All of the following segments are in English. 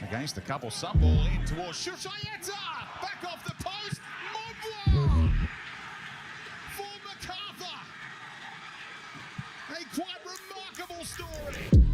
against the couple. Some ball in towards Shushayeta. Back off the post. Mobwa for MacArthur. A quite remarkable story.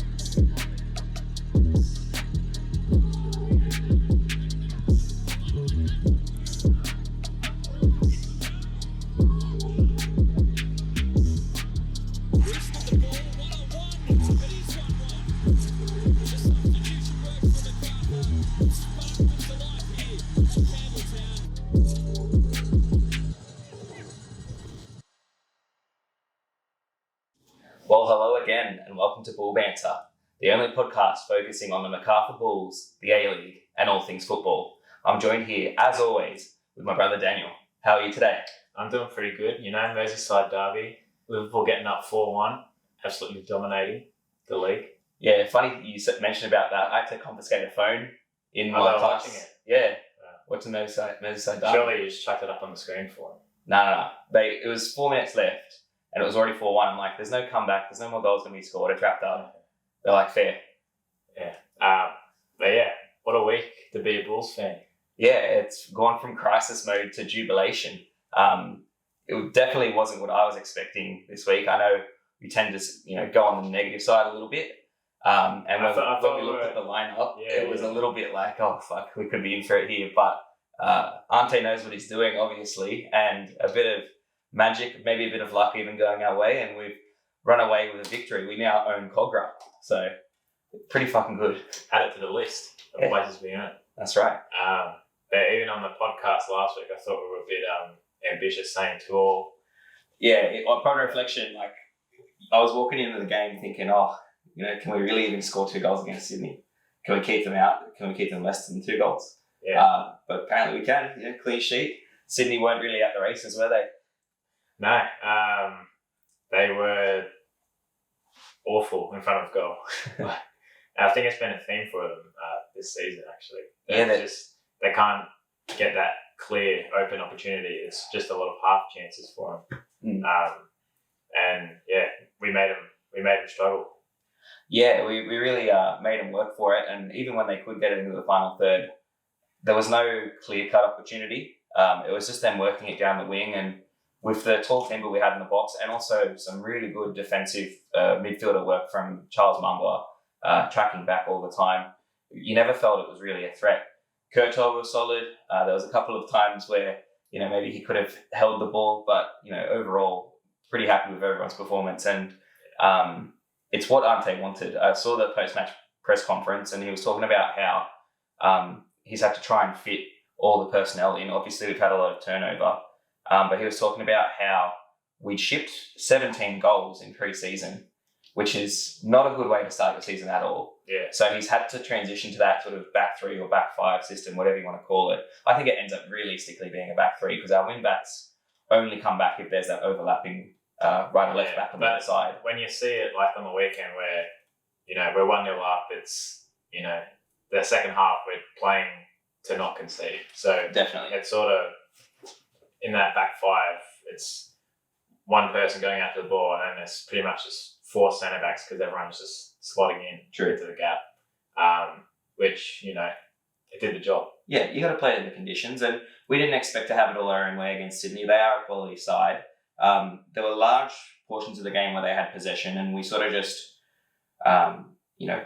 Well, hello again and welcome to Bull Banter, the only podcast focusing on the MacArthur Bulls, the A-League and all things football. I'm joined here, as always, with my brother Daniel. How are you today? I'm doing pretty good. You know, Merseyside derby, Liverpool getting up 4-1, absolutely dominating the league. Yeah, funny you mentioned about that. I had to confiscate a phone in my class. Watching it? Yeah, watching Merseyside derby. Surely you just chucked it up on the screen for them. No. It was 4 minutes left. And it was already 4-1. I'm like, there's no comeback. There's no more goals going to be scored. It's wrapped up. They're like, fair. Yeah. But yeah, what a week to be a Bulls fan. Yeah, it's gone from crisis mode to jubilation. It definitely wasn't what I was expecting this week. I know we tend to, go on the negative side a little bit. And when we looked at the lineup, it was a little bit like, oh, fuck, we could be in for it here. But Ante knows what he's doing, obviously, and a bit of magic, maybe a bit of luck even going our way, and we've run away with a victory. We now own Kogarah, so pretty fucking good. Add it to the list of places we own. That's right. But even on the podcast last week, I thought we were a bit ambitious, saying to all. Yeah, upon reflection, like I was walking into the game thinking, can we really even score 2 goals against Sydney? Can we keep them out? Can we keep them less than 2 goals? Yeah. But apparently we can. Clean sheet. Sydney weren't really at the races, were they? No, they were awful in front of goal. I think it's been a theme for them this season, actually. They can't get that clear, open opportunity. It's just a lot of half chances for them. And yeah, we made them struggle. Yeah, we really made them work for it. And even when they could get it into the final third, there was no clear-cut opportunity. It was just them working it down the wing, and with the tall timber we had in the box, and also some really good defensive midfielder work from Charles Mambwa, tracking back all the time. You never felt it was really a threat. Kurtov was solid. There was a couple of times where, maybe he could have held the ball, but, overall, pretty happy with everyone's performance. And it's what Ante wanted. I saw the post-match press conference, and he was talking about how he's had to try and fit all the personnel in. Obviously, we've had a lot of turnover. But he was talking about how we'd shipped 17 goals in pre-season, which is not a good way to start your season at all. Yeah. So he's had to transition to that sort of back 3 or back 5 system, whatever you want to call it. I think it ends up realistically being a back 3 because our wing backs only come back if there's that overlapping right or left back on the other side. When you see it like on the weekend where, we're 1-0 up, it's, the second half we're playing to not concede. So definitely. It's sort of, in that back 5, it's one person going out to the ball, and then it's pretty much just 4 centre backs because everyone's just slotting in into the gap, which it did the job. Yeah, you got to play it in the conditions, and we didn't expect to have it all our own way against Sydney. They are a quality side. There were large portions of the game where they had possession, and we sort of just let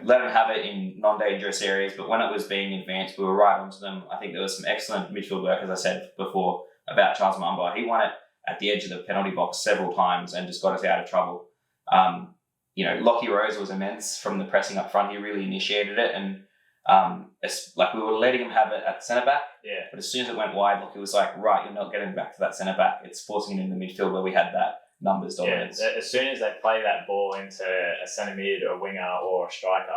them have it in non-dangerous areas. But when it was being advanced, we were right onto them. I think there was some excellent midfield work, as I said before, about Charles Mambwa. He won it at the edge of the penalty box several times and just got us out of trouble. Lockie Rose was immense from the pressing up front. He really initiated it, and we were letting him have it at centre back. Yeah. But as soon as it went wide, Lockie was like, right, you're not getting back to that centre back. It's forcing it in the midfield where we had that numbers dominance. Yeah, as soon as they play that ball into a centre mid, a winger, or a striker,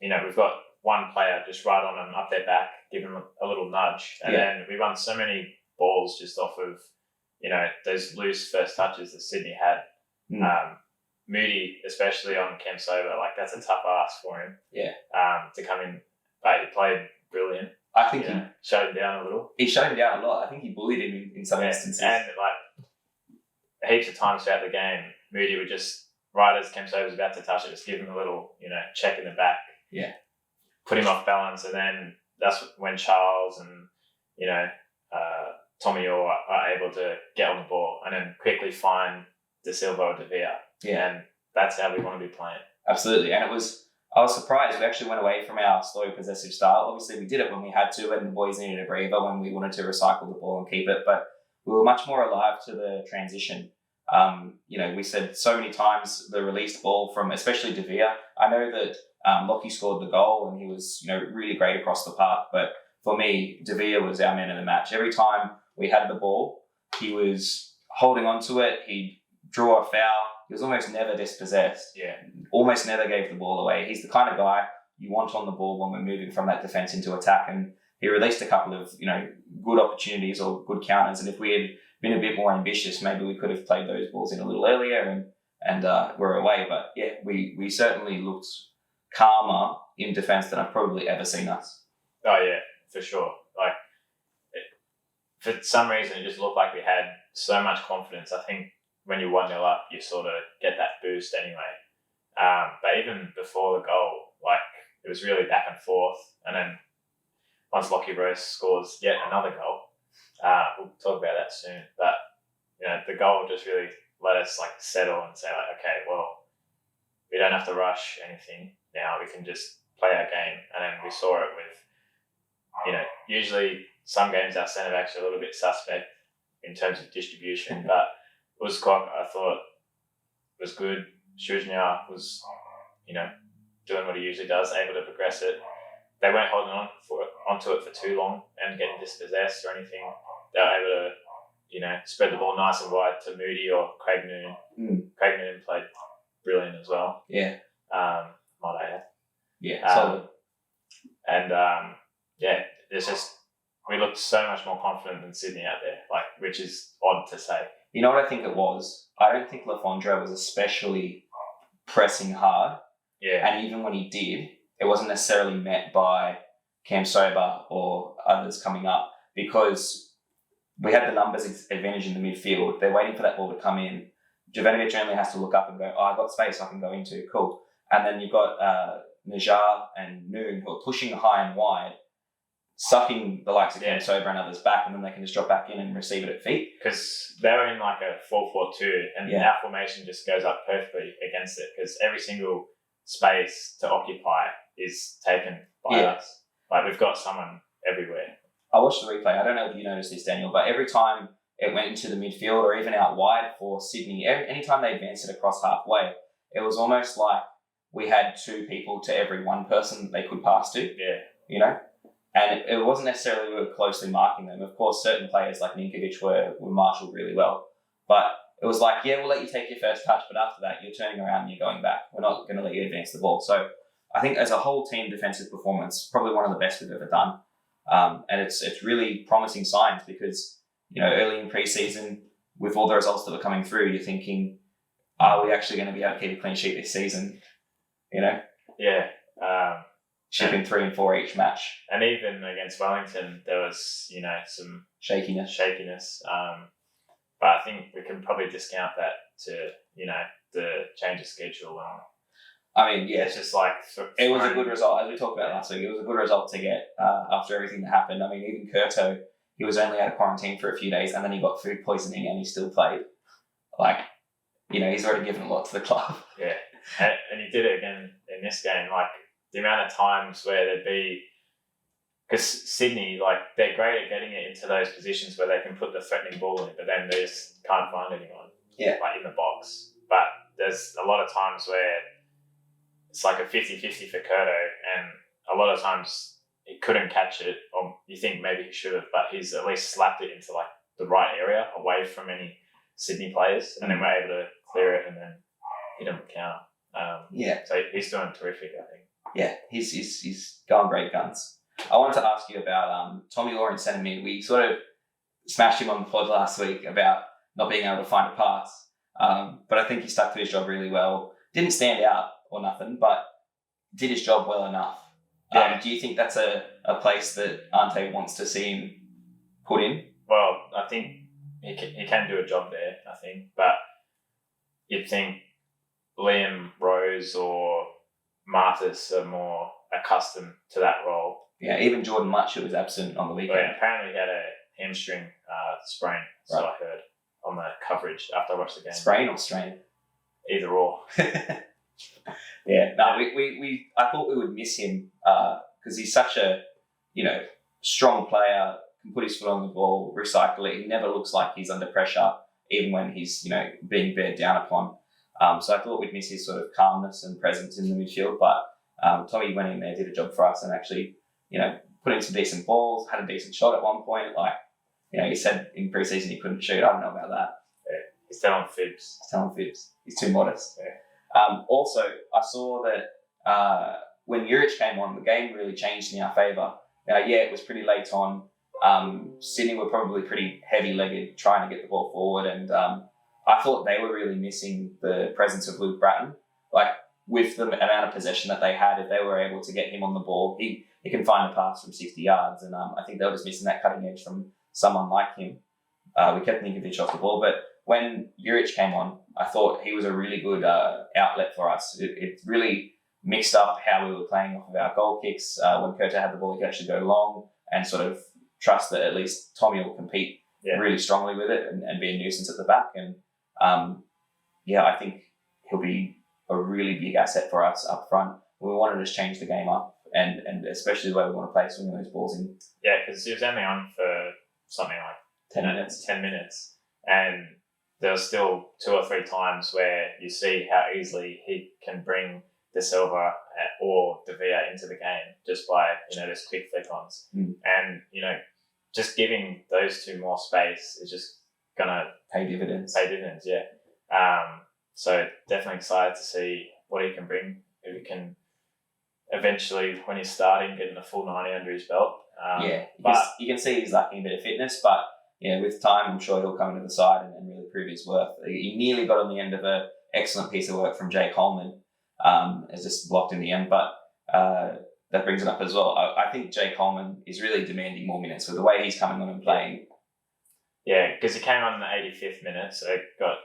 we've got one player just right on them, up their back, give them a little nudge. And then we run so many balls just off of, those loose first touches that Sydney had. Moody, especially on Kemp's over, that's a tough ask for him. Yeah. To come in, but he played brilliant. I think he shut him down a little. He shut him down a lot. I think he bullied him in some instances. And heaps of times throughout the game, Moody would just, right as Kemp's over was about to touch it, just give him a little, check in the back. Yeah. put him off balance, and then that's when Charles and Tommy Orr are able to get on the ball and then quickly find De Silva or De Villa. Yeah. And that's how we want to be playing. Absolutely. And I was surprised. We actually went away from our slow possessive style. Obviously, we did it when we had to, and the boys needed a breather when we wanted to recycle the ball and keep it. But we were much more alive to the transition. We said so many times the released ball from, especially De Villa. I know that Lockie scored the goal and he was, really great across the park. But for me, De Villa was our man of the match. Every time we had the ball, he was holding on to it. He'd draw a foul. He was almost never dispossessed. Yeah. Almost never gave the ball away. He's the kind of guy you want on the ball when we're moving from that defence into attack. And he released a couple of, good opportunities or good counters. And if we had been a bit more ambitious, maybe we could have played those balls in a little earlier and were away. But yeah, we certainly looked calmer in defence than I've probably ever seen us. Oh yeah, for sure. For some reason, it just looked like we had so much confidence. I think when you're 1-0 up, you sort of get that boost anyway. But even before the goal, it was really back and forth. And then once Lockie Rose scores yet another goal, we'll talk about that soon. But the goal just really let us settle and say okay, well, we don't have to rush anything now. We can just play our game. And then we saw it with, usually some games our centre backs are a little bit suspect in terms of distribution, but Uzkok, I thought, was good. Shuznia was, doing what he usually does, able to progress it. They weren't holding onto it for too long and getting dispossessed or anything. They were able to, spread the ball nice and wide to Moody or Craig Noon. Craig Noon played brilliant as well. Yeah. Might I add. Yeah, solid. And, it's just, we looked so much more confident than Sydney out there, which is odd to say. You know what I think it was? I don't think Lafondra was especially pressing hard. Yeah. And even when he did, it wasn't necessarily met by Cam Sober or others coming up because we had the numbers advantage in the midfield. They're waiting for that ball to come in. Jovanovic only has to look up and go, I've got space I can go into. Cool. And then you've got Najar and Noon who are pushing high and wide, sucking the likes of Cam Sober and others back, and then they can just drop back in and receive it at feet. Because they're in a 4-4-2, and our formation just goes up perfectly against it because every single space to occupy is taken by us. We've got someone everywhere. I watched the replay. I don't know if you noticed this, Daniel, but every time it went into the midfield or even out wide for Sydney, anytime they advanced it across halfway, it was almost like we had two people to every one person they could pass to. Yeah. And it wasn't necessarily we were closely marking them. Of course, certain players like Ninkovic were marshalled really well. But it was we'll let you take your first touch, but after that, you're turning around and you're going back. We're not going to let you advance the ball. So I think as a whole team defensive performance, probably one of the best we've ever done. And it's really promising signs because, early in pre-season, with all the results that were coming through, you're thinking, are we actually going to be able to keep a clean sheet this season? Yeah. Shipping 3 and 4 each match. And even against Wellington, there was, some shakiness. But I think we can probably discount that to, the change of schedule. It's just it was a good result, as we talked about last week. It was a good result to get after everything that happened. Even Curto, he was only out of quarantine for a few days and then he got food poisoning and he still played. He's already given a lot to the club. Yeah. And he did it again in this game. The amount of times where there'd be, because Sydney, they're great at getting it into those positions where they can put the threatening ball in, but then they just can't find anyone. Yeah. In the box. But there's a lot of times where it's a 50-50 for Curto, and a lot of times he couldn't catch it, or you think maybe he should have, but he's at least slapped it into the right area, away from any Sydney players, and then we're able to clear it and then hit him with counter. So he's doing terrific, I think. Yeah, he's going great guns. I wanted to ask you about Tommy Orr in centre mid. We sort of smashed him on the pod last week about not being able to find a pass, but I think he stuck to his job really well. Didn't stand out or nothing, but did his job well enough. Do you think that's a place that Ante wants to see him put in? Well, I think he can do a job there, I think, but you'd think Liam Rose or Martis are more accustomed to that role. Yeah, even Jordan Mutchett was absent on the But weekend. yeah, apparently he had a hamstring sprain, so Right. I heard on the coverage after I watched the game. Sprain or strain? Either or. Yeah, no, we I thought we would miss him because he's such a, strong player, can put his foot on the ball, recycle it. He never looks like he's under pressure, even when he's, being bared down upon. So I thought we'd miss his sort of calmness and presence in the midfield, but Tommy went in there, did a job for us and actually, put in some decent balls, had a decent shot at one point. He said in pre-season he couldn't shoot. I don't know about that. He's telling fibs. He's telling fibs. He's too modest. Yeah. Also, I saw that when Juric came on, the game really changed in our favour. It was pretty late on. Sydney were probably pretty heavy-legged trying to get the ball forward, and I thought they were really missing the presence of Luke Bratton. With the amount of possession that they had, if they were able to get him on the ball, he can find a pass from 60 yards, and I think they were just missing that cutting edge from someone like him. We kept Ninkovic off the ball, but when Juric came on, I thought he was a really good outlet for us. It really mixed up how we were playing off of our goal kicks. When Curto had the ball, he could actually go long and sort of trust that at least Tommy will compete really strongly with it and be a nuisance at the back. And I think he'll be a really big asset for us up front. We want to just change the game up and especially the way we want to play, swinging those balls in. Yeah, because he was only on for something like 10 minutes. And there was still 2 or 3 times where you see how easily he can bring De Silva or De Villa into the game just by, those quick flick-ons. And, just giving those 2 more space is just going to pay dividends. So definitely excited to see what he can bring. If he can eventually, when he's starting, getting a full 90 under his belt. But you can see he's lacking a bit of fitness, but with time, I'm sure he'll come into the side and really prove his worth. He nearly got on the end of an excellent piece of work from Jake Holman, as just blocked in the end, but that brings it up as well. I think Jake Holman is really demanding more minutes with the way he's coming on and playing. Yeah, because he came on in the 85th minute, so got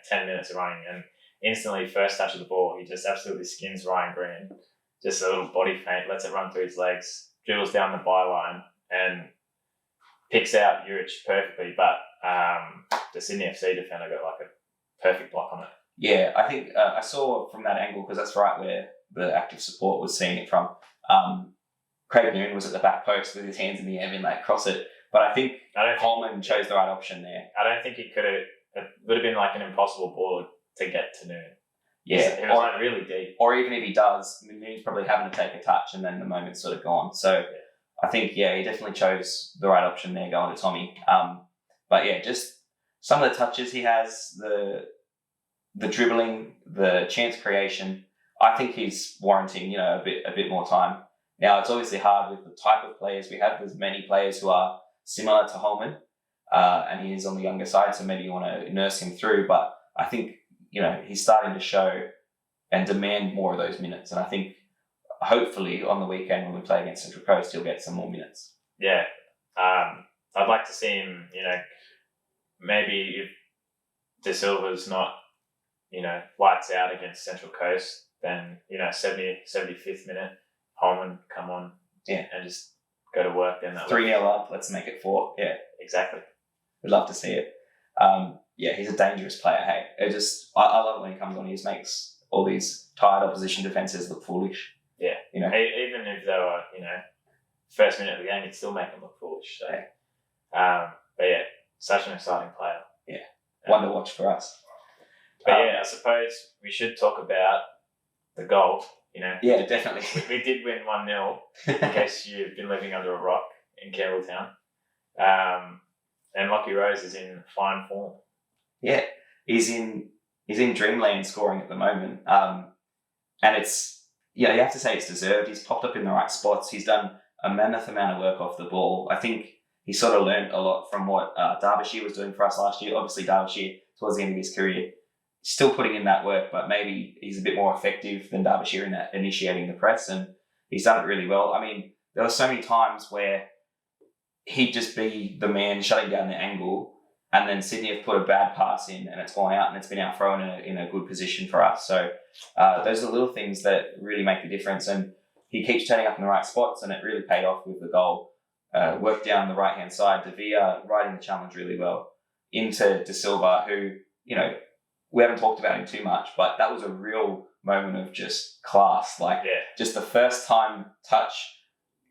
10 minutes of running, and instantly first touch of the ball, he just absolutely skins Ryan Green. Just a little body feint, lets it run through his legs, dribbles down the byline, and picks out Juric perfectly. But the Sydney FC defender got a perfect block on it. Yeah, I think I saw from that angle, because that's right where the active support was seeing it from. Craig Noon was at the back post with his hands in the air and cross it. But I think Holman chose the right option there. I don't think he could have. It would have been an impossible ball to get to Noon. Yeah, it was really deep. Or even if he does, Noon's probably having to take a touch, and then the moment's sort of gone. So I think he definitely chose the right option there, going to Tommy. But just some of the touches he has, the dribbling, the chance creation. I think he's warranting a bit more time. Now it's obviously hard with the type of players we have. There's many players who are similar to Holman, and he is on the younger side, so maybe you want to nurse him through. But I think he's starting to show and demand more of those minutes, and I think hopefully on the weekend when we play against Central Coast, he'll get some more minutes. Yeah, I'd like to see him. Maybe if De Silva's not lights out against Central Coast, then 75th minute, Holman come on and just go to work. Then 3-0 up, let's make it 4. Yeah, exactly. We'd love to see it. He's a dangerous player. Hey, I love it when he comes on. He just makes all these tired opposition defenses look foolish. Yeah, even if they were first minute of the game, he'd still make them look foolish. So, such an exciting player. Yeah, one to watch for us. But I suppose we should talk about the goal. Yeah, definitely. We did win 1-0, in case you've been living under a rock in Campbelltown. And Lockie Rose is in fine form. Yeah, he's in dreamland scoring at the moment. And it's, you have to say it's deserved. He's popped up in the right spots. He's done a mammoth amount of work off the ball. I think he sort of learned a lot from what Derbyshire was doing for us last year. Obviously, Derbyshire, towards the end of his career, still putting in that work, but maybe he's a bit more effective than Derbyshire in that initiating the press, and he's done it really well. I mean, there were so many times where he'd just be the man shutting down the angle, and then Sydney have put a bad pass in, and it's gone out, and it's been out thrown in a good position for us. So those are the little things that really make the difference. And he keeps turning up in the right spots, and it really paid off with the goal. Worked down the right-hand side, De Villa riding the challenge really well into De Silva, who, we haven't talked about him too much, but that was a real moment of just class. Just the first time touch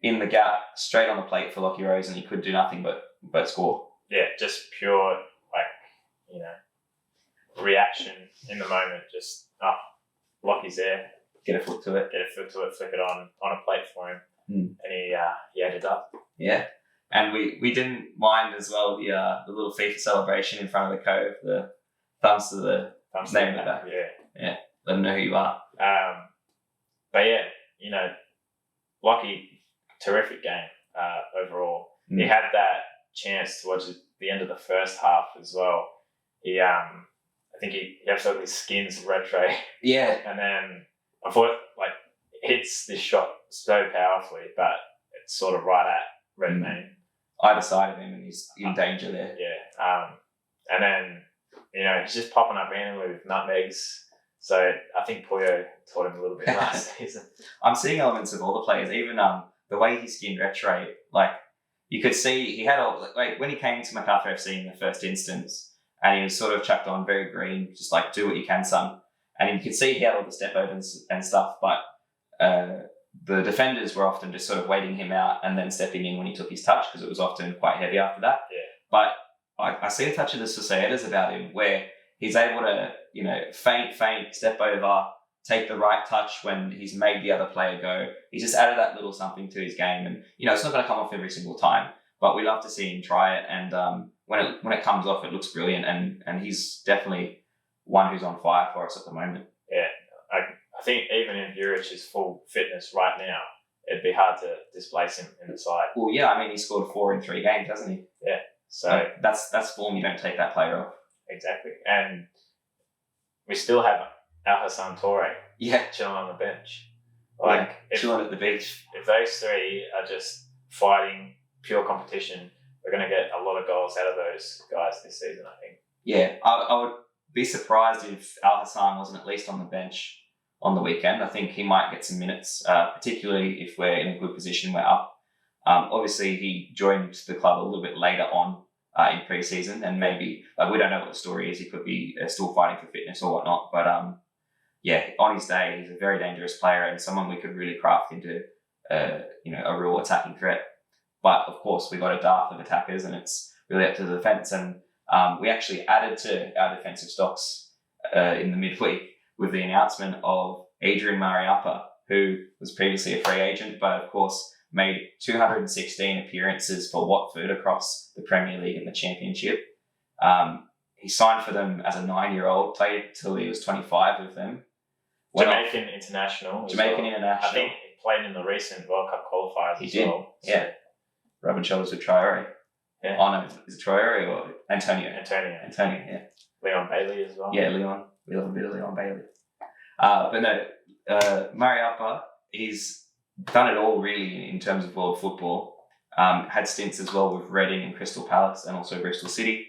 in the gap, straight on the plate for Lockie Rose, and he could do nothing but score. Yeah, just pure, reaction in the moment. Just, Lockie's there. Get a foot to it. Flick it on a plate for him. And he ended up. Yeah. And we didn't mind as well the little FIFA celebration in front of the Cove, the thumbs to the name of the back. Yeah. Let them know who you are. But yeah, Lockie, terrific game overall. He had that chance towards the end of the first half as well. He, I think he absolutely skins Retray. Yeah. And then I thought, hits this shot so powerfully, but it's sort of right at Redmayne. Either side of him, and he's in danger there. Yeah. And then, he's just popping up randomly with nutmegs. So I think Puyo taught him a little bit last season. I'm seeing elements of all the players, even the way he skinned Retray. You could see he had when he came to MacArthur FC in the first instance, and he was sort of chucked on very green, just do what you can, son. And you could see he had all the step overs and stuff, but the defenders were often just sort of waiting him out and then stepping in when he took his touch, because it was often quite heavy after that. Yeah. But I see a touch of the Societas about him where he's able to, feint, step over, take the right touch when he's made the other player go. He's just added that little something to his game, and it's not going to come off every single time, but we love to see him try it. And when it comes off, it looks brilliant, and he's definitely one who's on fire for us at the moment. Yeah, I think even in Juric's full fitness right now, it'd be hard to displace him in the side. Well, yeah, he scored 4 in 3 games, hasn't he? Yeah, so that's form. You don't take that player off. Exactly, and we still have Al Hassan Toure. Yeah, chilling on the bench. Chilling at the beach. If those three are just fighting pure competition, we're going to get a lot of goals out of those guys this season, I think. Yeah, I would be surprised if Al Hassan wasn't at least on the bench on the weekend. I think he might get some minutes, particularly if we're in a good position, we're up. Obviously, he joined the club a little bit later on in pre-season, and maybe we don't know what the story is. He could be still fighting for fitness or whatnot, but on his day, he's a very dangerous player and someone we could really craft into a real attacking threat. But of course, we got a dearth of attackers, and it's really up to the defence. And we actually added to our defensive stocks in the midweek with the announcement of Adrian Mariappa, who was previously a free agent, but of course made 216 appearances for Watford across the Premier League and the Championship. He signed for them as a 9-year-old, played till he was 25 with them. Jamaican international. International. I think he played in the recent World Cup qualifiers he as did. well. So. Yeah. Rubbing shoulders with Traore. Yeah. Oh no, is it Traore or Antonio? Antonio, yeah. Leon Bailey as well. Yeah, Leon. We love a bit of Leon Bailey. But no, Mariappa, he's done it all really in terms of world football. Had stints as well with Reading and Crystal Palace and also Bristol City.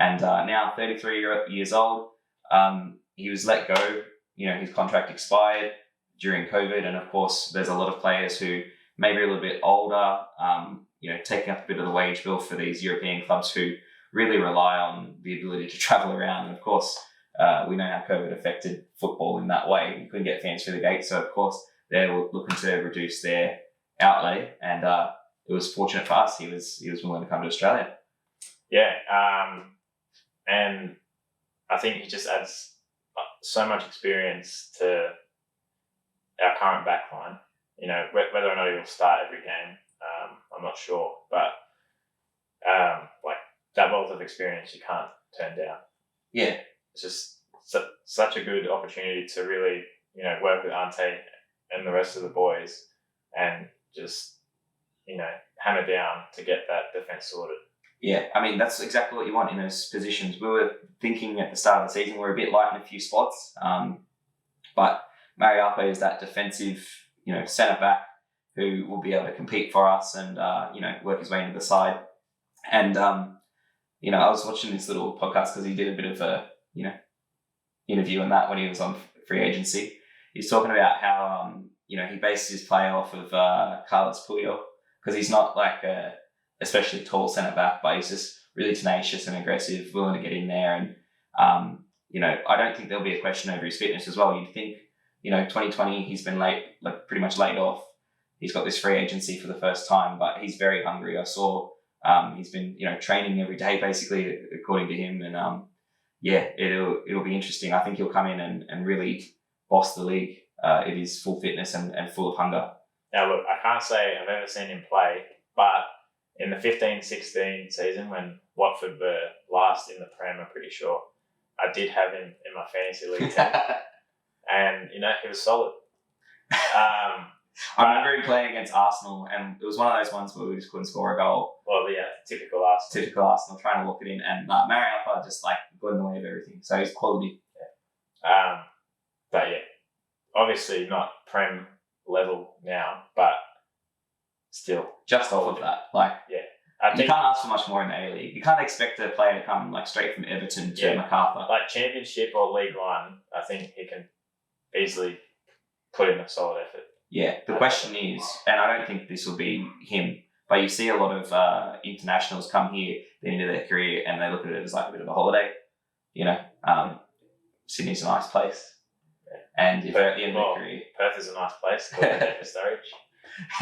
And now 33 years old. He was let go. His contract expired during COVID. And of course, there's a lot of players who maybe are a little bit older, taking up a bit of the wage bill for these European clubs who really rely on the ability to travel around. And of course, we know how COVID affected football in that way. You couldn't get fans through the gate. So of course, they're looking to reduce their outlay. And it was fortunate for us. He was willing to come to Australia. Yeah. And I think he just adds so much experience to our current backline. Whether or not he will start every game, I'm not sure. But that wealth of experience, you can't turn down. Yeah. It's just such a good opportunity to really, work with Ante and the rest of the boys and just, hammer down to get that defence sorted. Yeah, that's exactly what you want in those positions. We were thinking at the start of the season we're a bit light in a few spots, but Mariappa is that defensive, centre back who will be able to compete for us and work his way into the side. And I was watching this little podcast because he did a bit of a interview on that when he was on free agency. He's talking about how you know, he bases his play off of Carlos Puyol because he's not like a especially tall centre back, but he's just really tenacious and aggressive, willing to get in there. And you know, I don't think there'll be a question over his fitness as well. You'd think, you know, 2020 he's been pretty much laid off. He's got this free agency for the first time, but he's very hungry. I saw he's been, you know, training every day basically, according to him. And yeah, it'll be interesting. I think he'll come in and really boss the league if he's full fitness and full of hunger. Now, look, I can't say I've ever seen him play, but in the 15-16 season when Watford were last in the Prem, I'm pretty sure, I did have him in my fantasy league team. And, you know, he was solid. I remember him playing against Arsenal, and it was one of those ones where we just couldn't score a goal. Well, yeah, typical Arsenal. Typical Arsenal, trying to lock it in, and Mariappa just like got in the way of everything. So he's quality. Yeah. But yeah, obviously not Prem level now, but still. Just off of that, like, yeah. You can't ask for much more in the A-League. You can't expect a player to come like straight from Everton to MacArthur. Like Championship or League One, I think he can easily put in a solid effort. Yeah, the question is, and I don't think this will be him, but you see a lot of internationals come here at the end of their career and they look at it as like a bit of a holiday. You know, Sydney's a nice place. Yeah. And if they're at the end of their career... Perth is a nice place, called for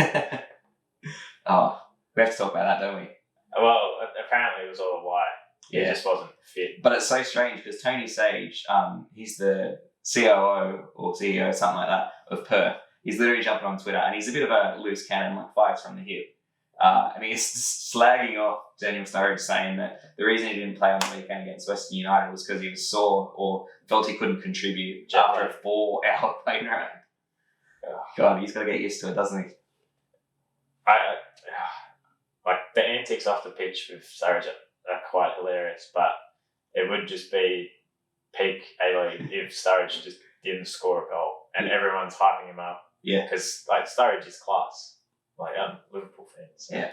Sturridge. Oh, we have to talk about that, don't we? Well, apparently it was all a lie. Yeah. He just wasn't fit. But it's so strange because Tony Sage, he's the COO or CEO, something like that, of Perth. He's literally jumping on Twitter and he's a bit of a loose cannon, like fires from the hip. And he's slagging off Daniel Sturridge, saying that the reason he didn't play on the weekend against Western United was because he was sore or felt he couldn't contribute after a 4-hour plane ride. Oh, God, he's got to get used to it, doesn't he? Like the antics off the pitch with Sturridge are quite hilarious, but it would just be peak A-League if Sturridge just didn't score a goal and everyone's hyping him up. Yeah. Because like Sturridge is class. Like Liverpool fans. So yeah.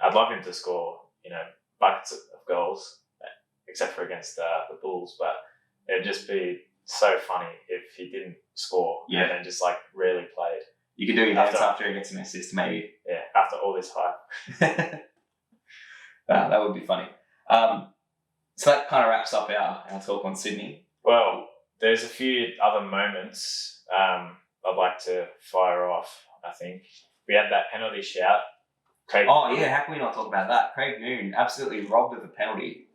I'd love him to score, you know, buckets of goals, except for against the Bulls, but it'd just be so funny if he didn't score and then just like rarely played. You could do your dance after he gets an assist, maybe. Yeah, after all this hype. That would be funny. So that kind of wraps up our talk on Sydney. Well, there's a few other moments I'd like to fire off, I think. We had that penalty shout. How can we not talk about that? Craig Noon absolutely robbed of a penalty.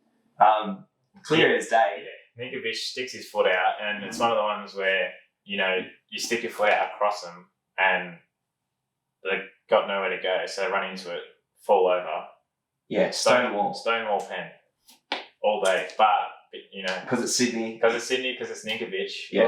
Clear as day. Yeah. Ninkovic sticks his foot out, and it's one of the ones where, you know, you stick your foot out across them, and they've got nowhere to go, so they run into it, fall over. Yeah, Stonewall pen all day. But, you know... Because it's Sydney. Because it's Ninkovic. Yeah.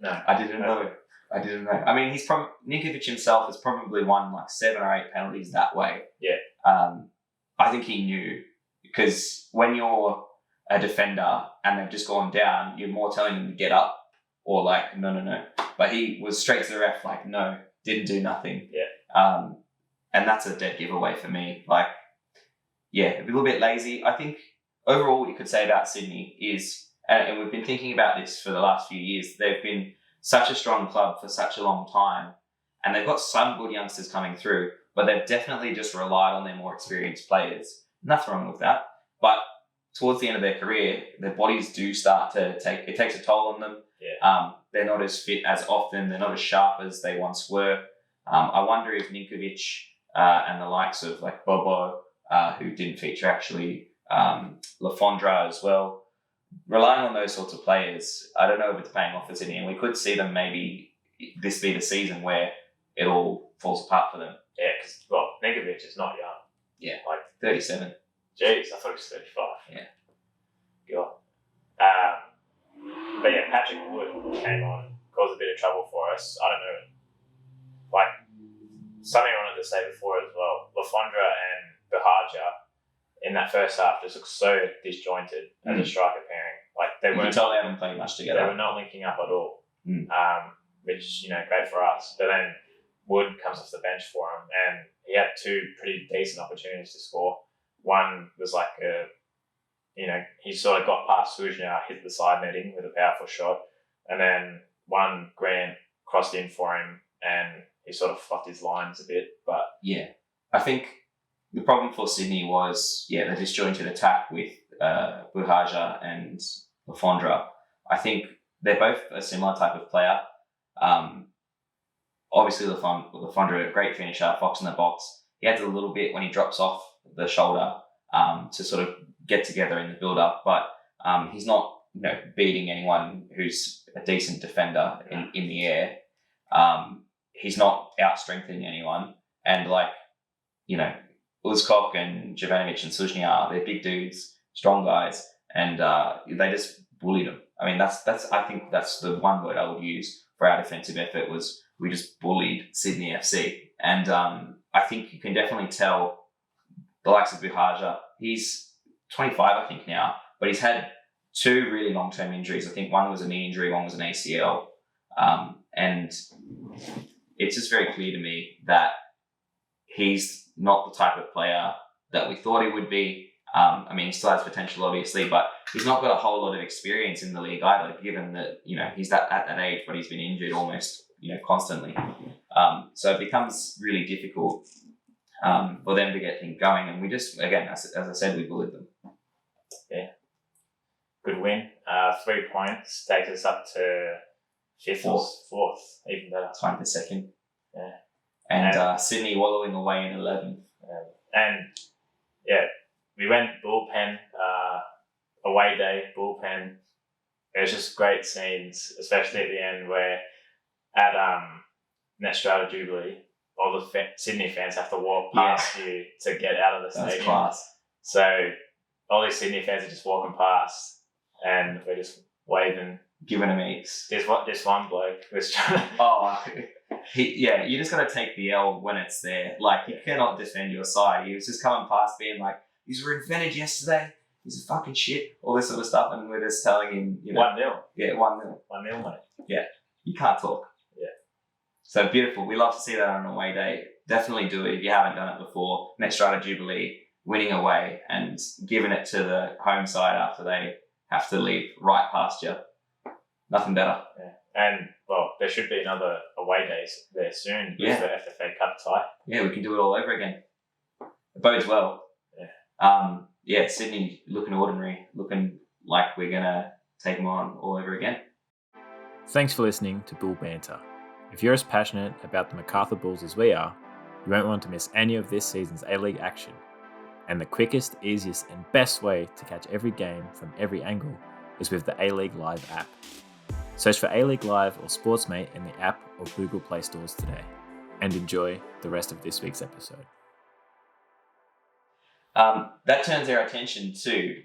No. I didn't know. I mean, Ninkovic himself has probably won like 7 or 8 penalties that way. Yeah. I think he knew, because when you're a defender and they've just gone down, you're more telling them to get up or like, no. But he was straight to the ref, like, no, didn't do nothing. Yeah. And that's a dead giveaway for me. Like, yeah, a little bit lazy. I think overall what you could say about Sydney is, and we've been thinking about this for the last few years, they've been such a strong club for such a long time, and they've got some good youngsters coming through, but they've definitely just relied on their more experienced players. Nothing wrong with that. But towards the end of their career, their bodies do start to takes a toll on them. Yeah. They're not as fit as often. They're not as sharp as they once were. I wonder if Ninkovic and the likes of like Bobo, who didn't feature actually, Lafondra as well, relying on those sorts of players, I don't know if it's paying off for Sydney, and we could see them maybe this be the season where it all falls apart for them. Yeah, because, Ninkovic is not young. Yeah, like 37. Jeez, I thought he was 35. Yeah. God. But yeah, Patrick Wood came on, caused a bit of trouble for us. I don't know, like, something I wanted to say before as well. Lafondra and Bahaja in that first half just looked so disjointed as a striker pairing. Like, they weren't. You can tell they haven't played much together. They were not linking up at all. Which, you know, great for us. But then Wood comes off the bench for him, and he had 2 pretty decent opportunities to score. One was like he sort of got past Sujna, hit the side netting with a powerful shot, and then one Grant crossed in for him, and he sort of fluffed his lines a bit. But Yeah. I think the problem for Sydney was, the disjointed attack with Buhaja and Lafondra. I think they're both a similar type of player. Obviously, Lafondra, a great finisher, fox in the box. He adds a little bit when he drops off the shoulder to sort of get together in the build-up, but he's not beating anyone who's a decent defender in the air. He's not out-strengthening anyone. And Uzkok and Jovanovic and Suznia, they're big dudes, strong guys, and they just bullied him. I mean, I think that's the one word I would use for our defensive effort was we just bullied Sydney FC. And I think you can definitely tell the likes of Buhaja, he's 25, I think now, but he's had 2 really long-term injuries. I think one was a knee injury, one was an ACL. And it's just very clear to me that he's not the type of player that we thought he would be. I mean, he still has potential, obviously, but he's not got a whole lot of experience in the league either, given that, he's at that age, but he's been injured almost, constantly. So it becomes really difficult for them to get things going. And we just, again, as I said, we bullied them. Yeah. Good win. 3 points takes us up to fourth, even better. Tied for second. Yeah. And Sydney wallowing away in 11th. We went bullpen, away day, bullpen. It was just great scenes, especially at the end where at Netstrata Jubilee, all the Sydney fans have to walk past you to get out of the stadium. That's class. So all these Sydney fans are just walking past, and we're just waving. Giving him heaps. This one bloke was trying to... you just got to take the L when it's there. Like, you cannot defend your side. He was just coming past being like, these were invented yesterday. He's a fucking shit. All this sort of stuff. And we're just telling him, 1-0. Yeah, 1-0. 1-0, mate. Yeah. You can't talk. Yeah. So beautiful. We love to see that on an away day. Definitely do it if you haven't done it before. Netstrata Jubilee, winning away and giving it to the home side after they have to leave right past you. Nothing better. Yeah. And, well, there should be another away days there soon with the FFA Cup tie. Yeah, we can do it all over again. It bodes well. Yeah. Sydney looking ordinary, looking like we're going to take them on all over again. Thanks for listening to Bull Banter. If you're as passionate about the Macarthur Bulls as we are, you won't want to miss any of this season's A-League action. And the quickest, easiest and best way to catch every game from every angle is with the A-League Live app. Search for A-League Live or Sportsmate in the app or Google Play stores today. And enjoy the rest of this week's episode. That turns our attention to,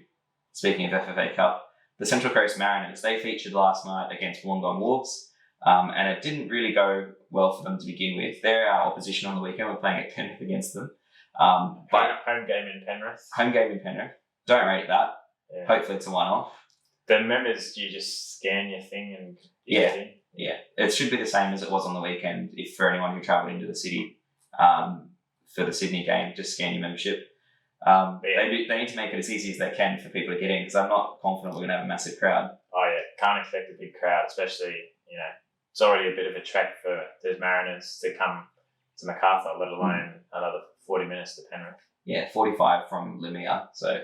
speaking of FFA Cup, the Central Coast Mariners. They featured last night against Wollongong Wolves, and it didn't really go well for them to begin with. They're our opposition on the weekend. We're playing at Penrith against them. But home game in Penrith. Home game in Penrith. Don't rate that. Yeah. Hopefully it's a one-off. The members, you just scan your thing and Yeah, it should be the same as it was on the weekend. If for anyone who travelled into the city for the Sydney game, just scan your membership. They need to make it as easy as they can for people to get in, because I'm not confident we're going to have a massive crowd. Oh yeah, can't expect a big crowd, especially, it's already a bit of a trek for the Mariners to come to Macarthur, let alone another 40 minutes to Penrith. Yeah, 45 from Lemire, so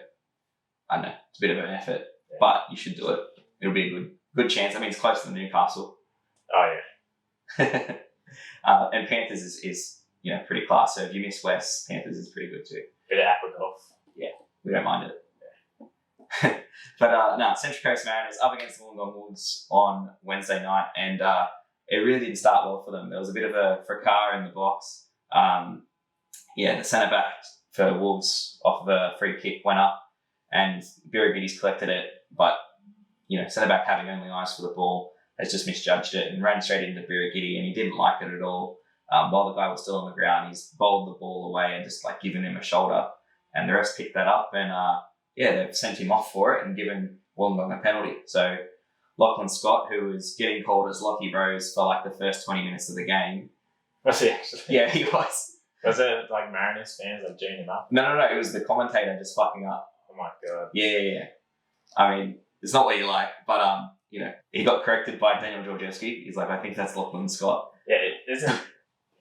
I don't know, it's a bit of an effort, but you should do it. It'll be a good chance. I mean, it's close to Newcastle. Oh yeah. And Panthers is pretty class, so if you miss West, Panthers is pretty good too. Bit of aqua golf. Yeah, we don't mind it. Yeah. But Central Coast Mariners up against the Wollongong Wolves on Wednesday night, and it really didn't start well for them. There was a bit of a fracas in the box. The centre back for Wolves off of a free kick went up, and Birigidis collected it, but centre back having only eyes for the ball has just misjudged it and ran straight into Birigidi, and he didn't like it at all. While the guy was still on the ground, he's bowled the ball away and just given him a shoulder, and the rest picked that up, and they've sent him off for it and given Wollongong a penalty. So Lachlan Scott, who was getting called as Lockie Rose for the first 20 minutes of the game. Was he actually? Yeah, he was. Was it Mariners fans G'ing him up? No, it was the commentator just fucking up. Oh my god. Yeah. I mean, it's not what you like, but he got corrected by Daniel Georgievski. He's like, I think that's Lachlan Scott. Yeah, it isn't.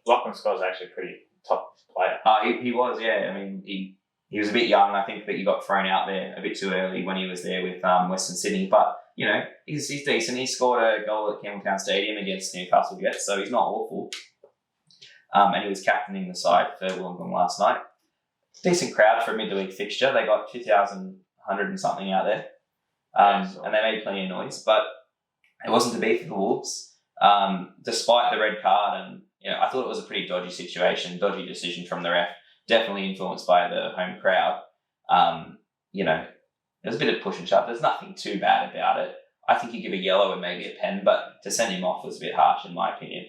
Lachlan Scott's actually a pretty top player. He was, yeah. I mean, he was a bit young. I think that he got thrown out there a bit too early when he was there with Western Sydney. But, he's decent. He scored a goal at Campbelltown Stadium against Newcastle Jets, so he's not awful. And he was captaining the side for Wollongong last night. Decent crowd for a mid-week fixture. They got 2,100 and something out there. And they made plenty of noise, but it wasn't to be for the Wolves. Despite the red card, and I thought it was a pretty dodgy situation, dodgy decision from the ref, definitely influenced by the home crowd. There's a bit of push and shove. There's nothing too bad about it. I think you give a yellow and maybe a pen, but to send him off was a bit harsh in my opinion.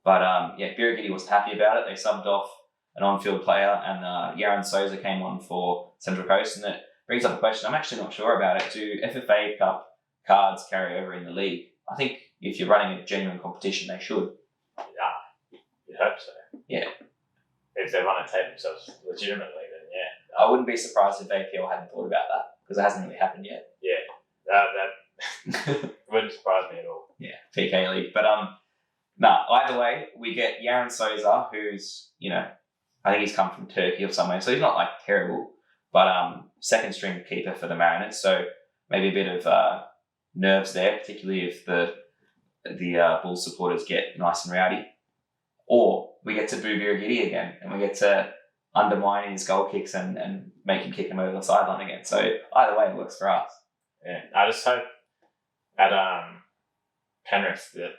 But Birigidi was happy about it. They subbed off an on-field player, and Yaron Souza came on for Central Coast, and it brings up a question. I'm actually not sure about it. Do FFA Cup cards carry over in the league? I think if you're running a genuine competition, they should. Yeah, you'd hope so. Yeah. If they want to take themselves legitimately, then yeah. I wouldn't be surprised if APL hadn't thought about that, because it hasn't really happened yet. Yeah, that wouldn't surprise me at all. Yeah, PK League. But either way, we get Yaron Souza, who's, I think he's come from Turkey or somewhere, so he's not like terrible, but second string keeper for the Mariners, so maybe a bit of nerves there, particularly if the Bulls supporters get nice and rowdy. Or we get to boo Birigidi again, and we get to undermine his goal kicks and make him kick him over the sideline again. So either way, it works for us. Yeah, I just hope at Penrith that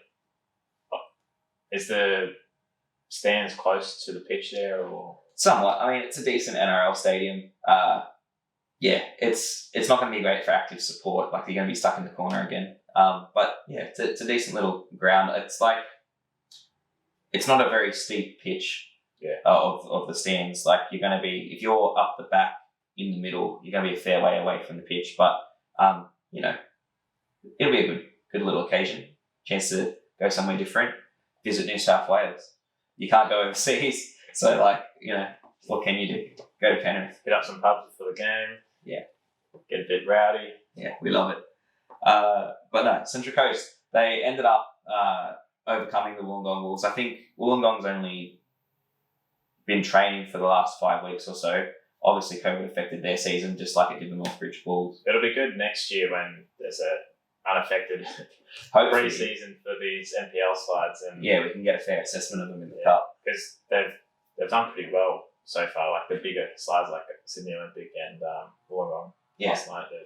is the stands close to the pitch there, or somewhat. I mean, it's a decent NRL stadium. It's not going to be great for active support. Like, you're going to be stuck in the corner again. But yeah, it's a decent little ground. It's like, it's not a very steep pitch. Yeah. Of the stands. Like, you're going to be, if you're up the back in the middle, you're going to be a fair way away from the pitch. But it'll be a good little occasion. Chance to go somewhere different. Visit New South Wales. You can't go overseas, so what can you do? Go to Penrith. Hit up some pubs for the game. Yeah. Get a bit rowdy. Yeah, we love it. But no, Central Coast, they ended up overcoming the Wollongong Wolves. I think Wollongong's only been training for the last 5 weeks or so. Obviously, COVID affected their season just like it did the Northbridge Bulls. It'll be good next year when there's a unaffected pre-season for these NPL sides, and yeah, we can get a fair assessment of them in the cup, because they've done pretty well so far. Like the bigger sides like Sydney Olympic and Wollongong last night, they've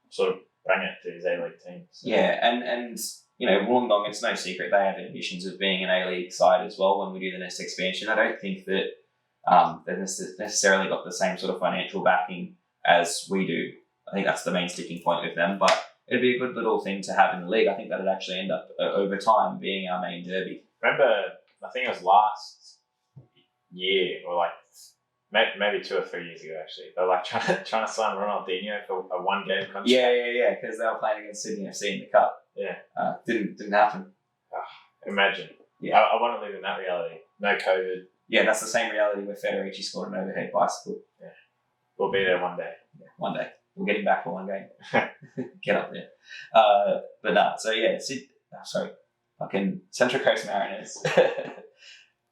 sort of bring it to these A-League teams. Yeah, and Wollongong, it's no secret they have ambitions of being an A-League side as well when we do the next expansion. I don't think that they've necessarily got the same sort of financial backing as we do. I think that's the main sticking point with them, but it'd be a good little thing to have in the league. I think that'd actually end up, over time, being our main derby. Remember, I think it was last year, or maybe 2 or 3 years ago, actually. They were trying to sign Ronaldinho for a one-game contract. Yeah, because they were playing against Sydney FC in the cup. Yeah. Didn't happen. Imagine. Yeah. I want to live in that reality. No COVID. Yeah, that's the same reality where Federici scored an overhead bicycle. Yeah. We'll be there one day. Yeah, one day. We'll get him back for one game. Get up there. But no, so yeah, fucking Central Coast Mariners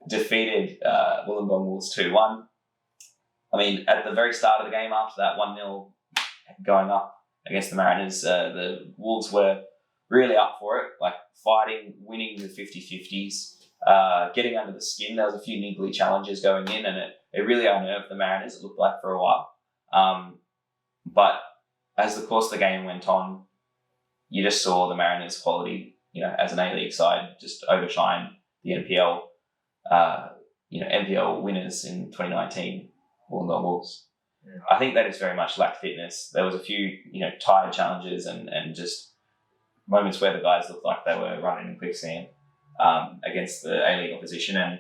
defeated Wollongong Wolves 2-1. I mean, at the very start of the game, after that 1-0 going up against the Mariners, the Wolves were really up for it, fighting, winning the 50-50s, getting under the skin. There was a few niggly challenges going in, and it really unnerved the Mariners, it looked like, for a while. But as the course of the game went on, you just saw the Mariners' quality, as an A-League side, just overshine the NPL, NPL winners in 2019, Wollongong Wolves. Yeah. I think that is very much lacked fitness. There was a few, tired challenges and just moments where the guys looked like they were running in quicksand against the A-League opposition. And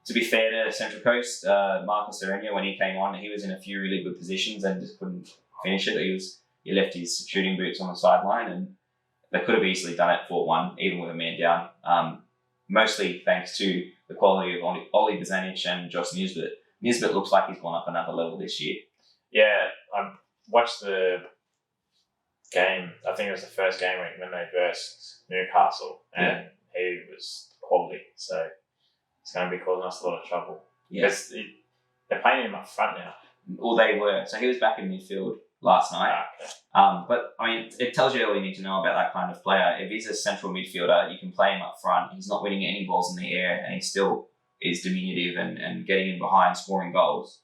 to be fair to Central Coast, Marcus Serena, when he came on, he was in a few really good positions and just couldn't finish it. He left his shooting boots on the sideline, and they could have easily done it 4-1, even with a man down. Mostly thanks to the quality of Ollie Bozanic and Josh Nisbet. Nisbet looks like he's gone up another level this year. Yeah, I watched the game, I think it was the first game week when they versed Newcastle, and he was quality. So it's going to be causing us a lot of trouble. Because they're playing him up front now. Well, they were. So he was back in midfield last night. Okay. But I mean, it tells you all you need to know about that kind of player. If he's a central midfielder, you can play him up front. He's not winning any balls in the air, and he still is diminutive and getting in behind, scoring goals.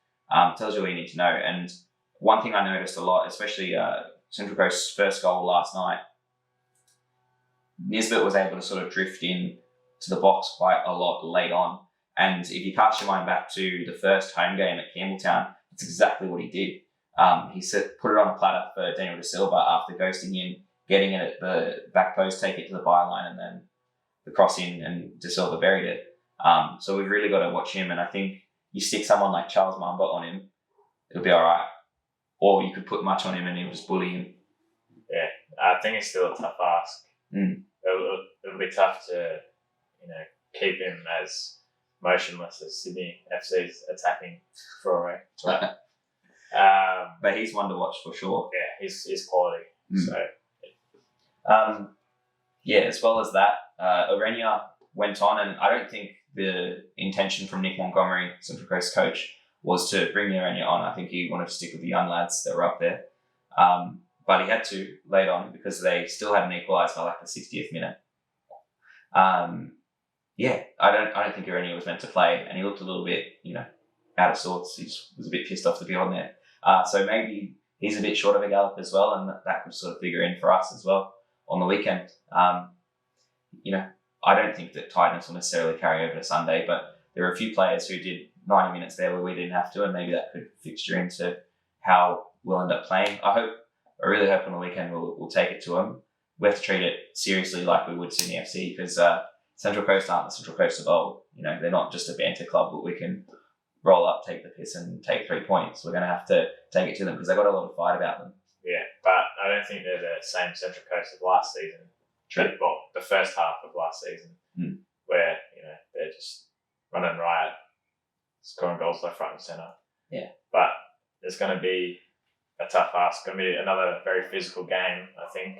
Tells you all you need to know. And one thing I noticed a lot, especially Central Coast's first goal last night, Nisbet was able to sort of drift in to the box quite a lot late on. And if you cast your mind back to the first home game at Campbelltown, that's exactly what he did. He put it on a platter for Daniel De Silva after ghosting in, getting it at the back post, take it to the byline, and then the cross in, and De Silva buried it. So we've really got to watch him, and I think you stick someone like Charles Mamba on him, it'll be all right. Or you could put much on him and he'll just bully him. Yeah, I think it's still a tough ask. It'll be tough to, keep him as motionless as Sydney FC's attacking for a but he's one to watch for sure. Yeah, he's quality. So as well as that, Orenia went on, and I don't think the intention from Nick Montgomery, Central Coast coach, was to bring Orenia on. I think he wanted to stick with the young lads that were up there. But he had to late on because they still hadn't equalised by like the 60th minute. I don't think Orenia was meant to play, and he looked a little bit, out of sorts. He was a bit pissed off to be on there. So maybe he's a bit short of a gallop as well, and that could sort of figure in for us as well on the weekend. I don't think that Titans will necessarily carry over to Sunday, but there are a few players who did 90 minutes there where we didn't have to, and maybe that could fixture into how we'll end up playing. I really hope on the weekend we'll take it to them. We have to treat it seriously like we would Sydney FC, because Central Coast aren't the Central Coast of old. They're not just a banter club that we can roll up, take the piss, and take 3 points. We're going to have to take it to them because they've got a lot of fight about them. Yeah, but I don't think they're the same Central Coast of last season. True. Well, the first half of last season, where they're just running riot, scoring goals left, right, and centre. Yeah. But it's going to be a tough ask. It's going to be another very physical game, I think,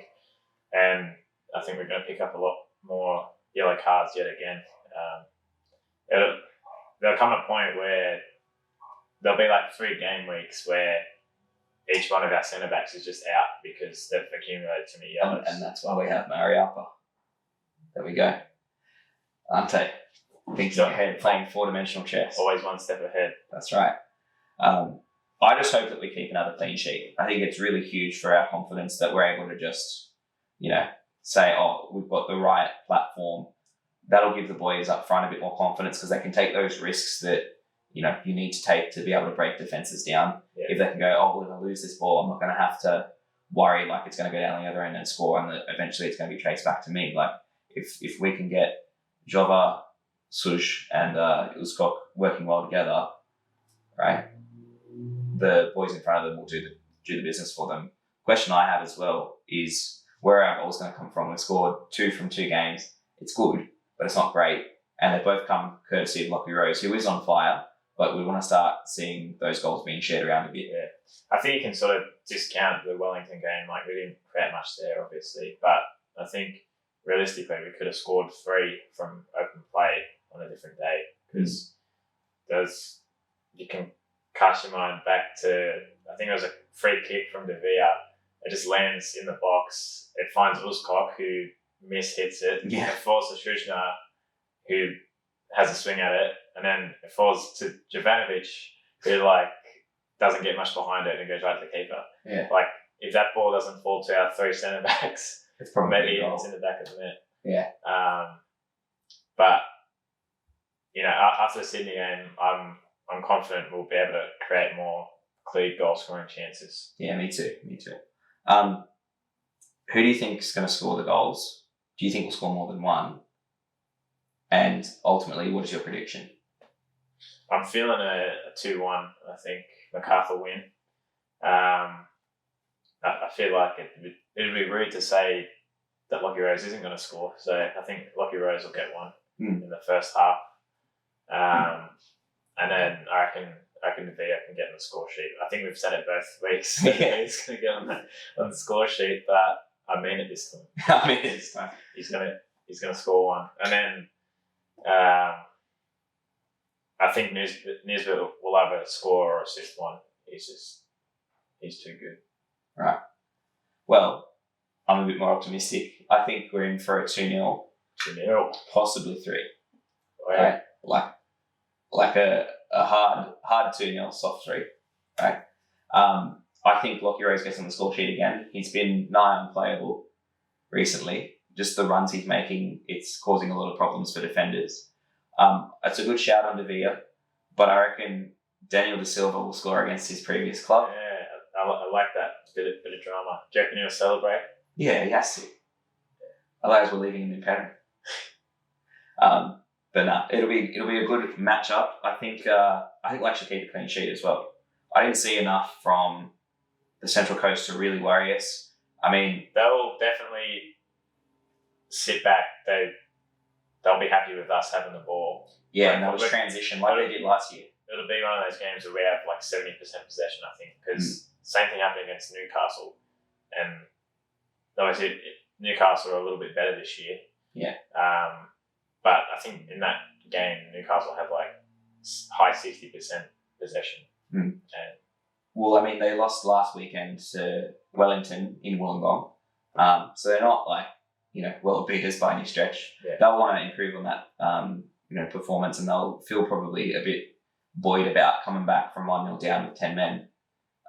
and I think we're going to pick up a lot more yellow cards yet again. There'll come a point where there'll be like 3 game weeks where each one of our centre backs is just out because they've accumulated too many yellows. And that's why we have Mariappa. There we go. Ante, thinking ahead, playing 4-dimensional chess. Always one step ahead. That's right. I just hope that we keep another clean sheet. I think it's really huge for our confidence that we're able to just, say, we've got the right platform. That'll give the boys up front a bit more confidence because they can take those risks that, you need to take to be able to break defences down. Yeah. If they can go, if I lose this ball, I'm not going to have to worry like it's going to go down the other end and score, and that eventually it's going to be traced back to me. Like if we can get Jova, Sush, and Uskok working well together, right? The boys in front of them will do the business for them. Question I have as well is where our goals going to come from. We've scored 2 from 2 games. It's good, but it's not great. And they both come courtesy of Lockie Rose, who is on fire, but we want to start seeing those goals being shared around a bit. Yeah. I think you can sort of discount the Wellington game. Like, we didn't create much there, obviously, but I think realistically we could have scored 3 from open play on a different day, because you can cast your mind back to, I think it was a free kick from De Villa. It just lands in the box. It finds Uskok, who hits it. Yeah. It falls to Shushna, who has a swing at it, and then it falls to Jovanovic, who doesn't get much behind it and goes right to the keeper. Yeah. If that ball doesn't fall to our 3 centre backs, it's probably maybe it's in the back of the net. Yeah. But after the Sydney game, I'm confident we'll be able to create more clear goal scoring chances. Yeah, me too. Who do you think is going to score the goals? Do you think we'll score more than 1? And ultimately, what is your prediction? I'm feeling a 2-1, I think. MacArthur win. I feel like it would be rude to say that Lockie Rose isn't going to score. So I think Lockie Rose will get 1 in the first half. And then I reckon Villa can get on the score sheet. I think we've said it both weeks. Yeah. He's going to get on the score sheet, but I mean it this time. I mean, it's time. He's gonna score one, and then I think Nisbet will have a score or assist one. He's too good. Right. Well, I'm a bit more optimistic. I think we're in for a 2-0, 2-0. possibly 3. Oh, yeah. Right? Like a hard 2-0, soft 3. Right. I think Lockie Rose gets on the score sheet again. He's been nigh unplayable recently. Just the runs he's making, it's causing a lot of problems for defenders. It's a good shout on Villa, but I reckon Daniel De Silva will score against his previous club. Yeah, I like that bit of drama. Do you reckon he'll celebrate? Yeah, he has to. Otherwise, we're leaving him in pen. But no, it'll be a good matchup. I think we'll actually keep a clean sheet as well. I didn't see enough from the Central Coast to really worry us. I mean, They'll definitely sit back. They'll be happy with us having the ball. yeah, and they'll just transition like they did last year. It'll be one of those games where we have like 70% possession, I think, because same thing happened against Newcastle, and obviously Newcastle are a little bit better this year. Yeah. But I think in that game Newcastle had like high 60% possession. And Well, I mean, they lost last weekend to Wellington in Wollongong, so they're not like world beaters by any stretch. Yeah. They'll want to improve on that performance, and they'll feel probably a bit buoyed about coming back from 1-0 down with 10 men,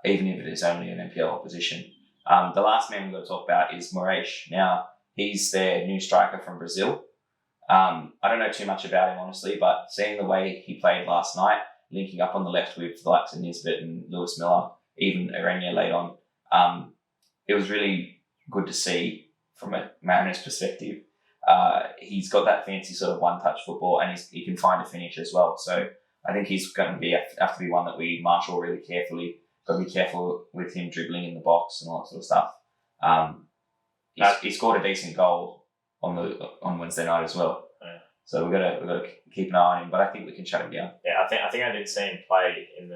even if it is only an NPL opposition. The last man we've got to talk about is Moraes. Now, he's their new striker from Brazil. I don't know too much about him, honestly, but seeing the way he played last night, linking up on the left with the likes of Nisbet and Lewis Miller, even Arenya late on, it was really good to see from a Mariners perspective. He's got that fancy sort of one-touch football, and he can find a finish as well. So I think he's going to have to be one that we marshal really carefully. Got to be careful with him dribbling in the box and all that sort of stuff. He scored a decent goal on Wednesday night as well. Yeah. So we've got to keep an eye on him, but I think we can shut him down. Yeah, I think I did see him play it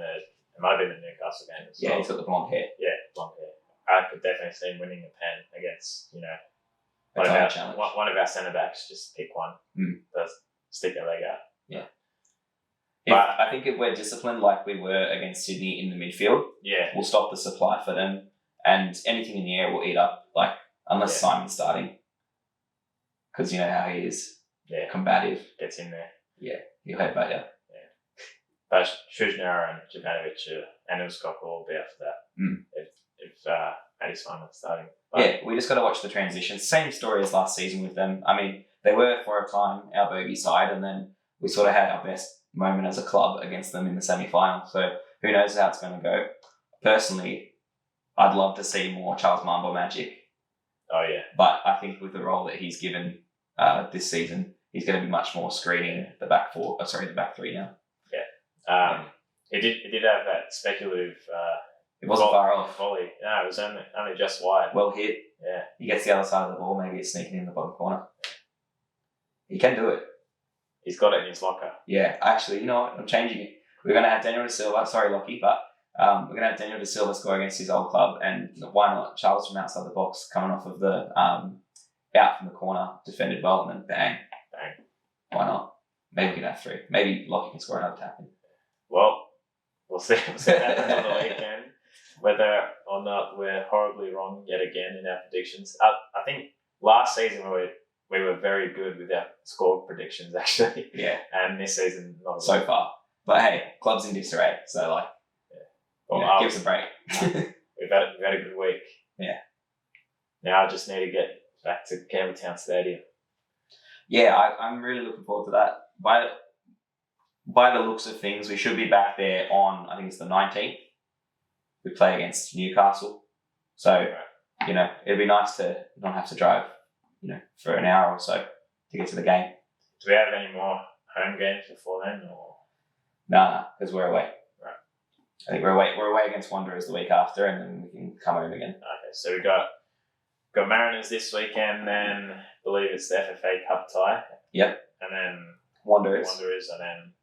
might have been the Newcastle game as well. Yeah, he's got the blonde hair. Yeah, blonde hair. I could definitely see him winning a pen against, That's our challenge. one of our centre backs. Just pick one. Just stick their leg out. Yeah. But I think if we're disciplined like we were against Sydney in the midfield, we'll stop the supply for them, and anything in the air will eat up, unless Simon's starting. Because you know how he is. Yeah. Combative. Gets in there. Yeah. He'll headbutt you. Yeah. But Shuzner and Jovanovic and Uskok will all be after that. If Matty Simon's starting. But we just got to watch the transition. Same story as last season with them. I mean, they were for a time our bogey side, and then we sort of had our best moment as a club against them in the semi-final. So who knows how it's going to go. Personally, I'd love to see more Charles Mambo magic. Oh yeah. But I think with the role that he's given this season, he's going to be much more screening the back three now. Yeah. He did have that speculative. It wasn't far off. Volley. No, it was only just wide. Well hit. Yeah. He gets the other side of the ball. Maybe it's sneaking in the bottom corner. He can do it. He's got it in his locker. Yeah. Actually, you know what? I'm changing it. We're going to have Daniel De Silva. Sorry, Lockie, but we're going to have Daniel De Silva score against his old club, and why not Charles from outside the box coming off of the out from the corner, defended well, and then bang. Why not? Maybe we can have 3. Maybe Lockie can score another tap in. Well, we'll see what happens on the weekend. Whether or not we're horribly wrong yet again in our predictions. I think last season we were very good with our score predictions, actually. Yeah. And this season, not so far. But hey, club's in disarray, so give us a break. We've had a good week. Yeah. Now I just need to get back to Campbelltown Stadium. Yeah, I'm really looking forward to that. By the looks of things, we should be back there on, I think it's the 19th. We play against Newcastle. So, it'd be nice to not have to drive, for an hour or so to get to the game. Do we have any more home games before then? Or No, because we're away. Right. I think we're away against Wanderers the week after, and then we can come home again. Okay, so we got Mariners this weekend, then I believe it's the FFA Cup tie. Yep. And then Wanderers, and then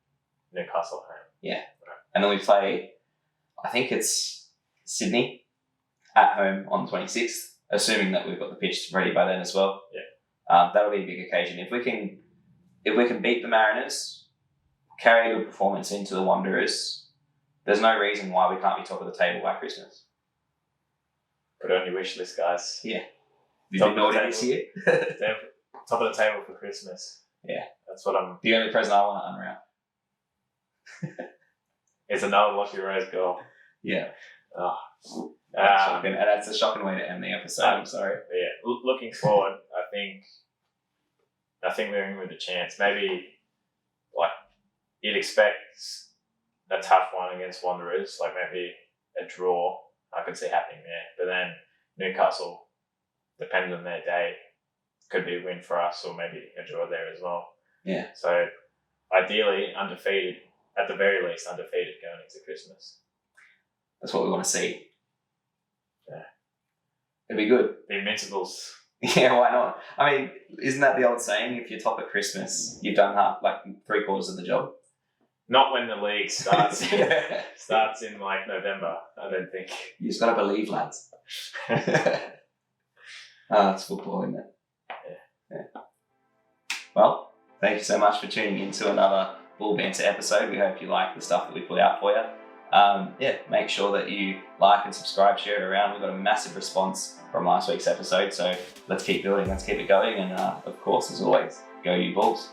Newcastle home. Yeah. Right. And then we play, I think it's Sydney at home on the 26th, assuming that we've got the pitch ready by then as well. Yeah. That'll be a big occasion. If we can beat the Mariners, carry a good performance into the Wanderers, there's no reason why we can't be top of the table by Christmas. Put it on your wish list, guys. Yeah. Top You've been of the naughty this year. Top of the table for Christmas. Yeah. That's what I'm. The only present I want to unwrap. It's another Lucky Rose goal. Yeah. Oh. And that's a shocking way to end the episode. I'm sorry. Yeah. Looking forward, I think we're in with a chance. Maybe, like, you'd expect a tough one against Wanderers, like maybe a draw. I could see happening there. But then Newcastle, depending on their day, could be a win for us, or maybe a draw there as well. Yeah. So ideally, undefeated, at the very least, undefeated going into Christmas. That's what we want to see. Yeah. It'd be good. The Invincibles. Yeah, why not? I mean, isn't that the old saying? If you're top at Christmas, you've done half, like 3/4 of the job. Not when the league starts. Starts in like November, I don't think. You just got to believe, lads. It's football, isn't it? Yeah. Well, thank you so much for tuning in to another Bull Banter episode. We hope you like the stuff that we put out for you. Make sure that you like and subscribe, share it around. We've got a massive response from last week's episode, so let's keep building, let's keep it going, and of course, as always, go you Bulls.